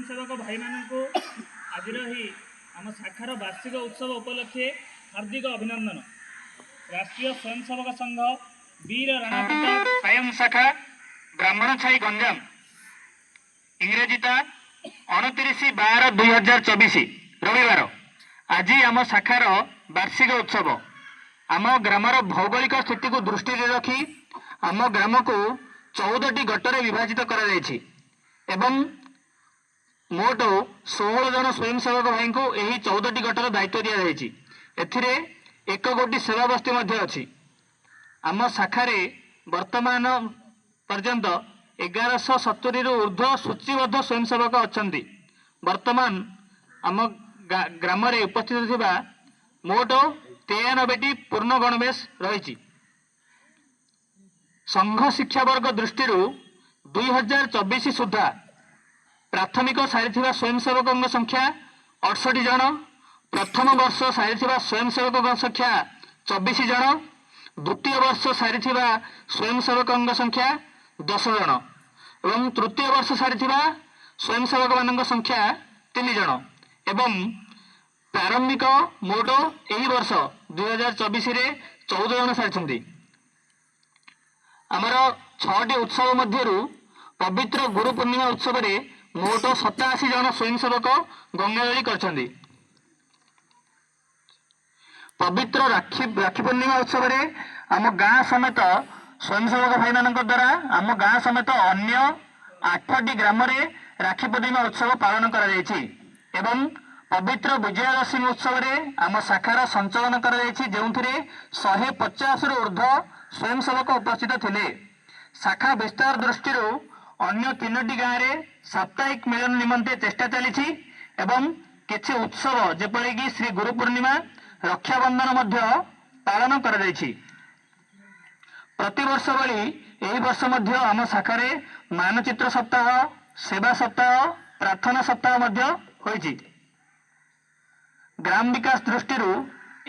स्वयंसेवक भाई मानू आज आम शाखार वार्षिक उत्सव उपलक्षे हार्दिक अभिनंदन। राष्ट्रीय स्वयंसेवक संघ वीर राणापिता स्वयं शाखा ब्राह्मण छाई गंजाम इंग्रेजीता 29/12/2024 रविवार आज आम शाखार वार्षिक उत्सव। आम ग्रामर भौगोलिक स्थिति को दृष्टि रखी आम ग्राम को 14टी गटर विभाजित कर मोट 16 जन स्वयंसेवक भाई को यही 14टी गटर दायित्व दि जाएगी। एथिरे 1 गोटी सेवा बस्ती अच्छी। आम शाखारे वर्तमान पर्यंत 1170 ऊर्ध्व सूचीबद्ध स्वयंसेवक अच्छा। वर्तमान आम ग्राम उपस्थित थिबा मोट 93टी पूर्ण गणवेश रही। संघ शिक्षा वर्ग दृष्टि 2024 सुधा प्राथमिक सारी स्वयंसेवकों संख्या 68 जन, प्रथम वर्ष सारी स्वयंसेवकों संख्या 24 जन, द्वितीय वर्ष सारी स्वयंसेवकों संख्या 10 जन एवं तृतीय वर्ष सारी स्वयंसेवक मान संख्या 3 जन एवं प्रारंभिक मोट यही वर्ष 2024 रे 14 जन सारी। आमर 6टी उत्सव मध्यरु पवित्र गुरु पूर्णिमा उत्सव रे मोट 87 जन स्वयंसेवक गंगाजली करछंदी। पवित्र राखी पूर्णिमा उत्सव रे आम गाँ समेत स्वयंसेवक भाई मान द्वारा आम गाँ समेत अन्य 8टी ग्राम रे राखी पूर्णिमा उत्सव पालन करा जायछि एवं पवित्र विजयादशमी उत्सव रे आम शाखार संचालन करा जायछि जेउथिरे 150 रु ऊर्ध्व स्वयंसेवक उपस्थित थिले। शाखा विस्तार दृष्टि अन्य 3टी गाँव रे साप्ताहिक मिलन निमंते चेष्टा चली एवं किछि उत्सव जेपरिक श्री गुरु पूर्णिमा रक्षाबंधन मध्य पालन करा जायछि। प्रतिवर्ष भली एही वर्ष मध्य आम शाखारे मानचित्र सप्ताह, सेवा सप्ताह, प्रार्थना सप्ताह मध्य होइछि। ग्राम विकास दृष्टि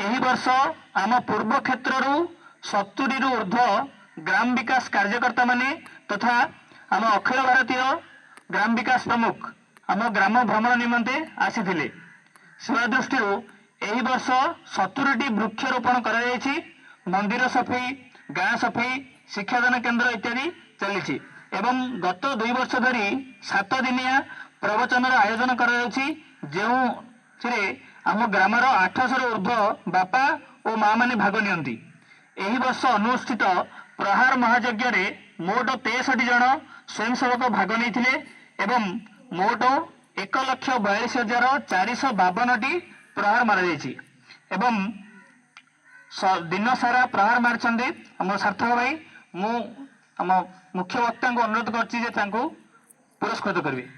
एही वर्ष आम पूर्व क्षेत्र 70 रु ऊर्ध्व ग्राम विकास कार्यकर्ता माने तथा आम अखिल भारतीय ग्राम विकास प्रमुख आम ग्राम भ्रमण निमंते आसीथिले। सेवा दृष्टि एही वर्ष 70टी वृक्षरोपण करा जायछि। मंदिर सफाई, गाँ सफाई, शिक्षादान केन्द्र इत्यादि चली एवं गत 2 वर्ष धरी 7 दिनिया प्रवचन आयोजन करा जायछि जेउथिरे आम ग्रामर 800 रु ऊर्ध्व बापा और माँ माने भाग नियंती। एही वर्ष अनुष्ठित प्रहार महायज्ञ रे मोट 63 जन स्वयंसेवक भाग नहीं एवं मोट 1,42,452टी प्रहार मारा जायछि एवं दिन सारा प्रहार मारिछन्ते हम सार्थक भाई। मु मुख्य वक्ता को अनुरोध करछि जे तांको पुरस्कृत करबे।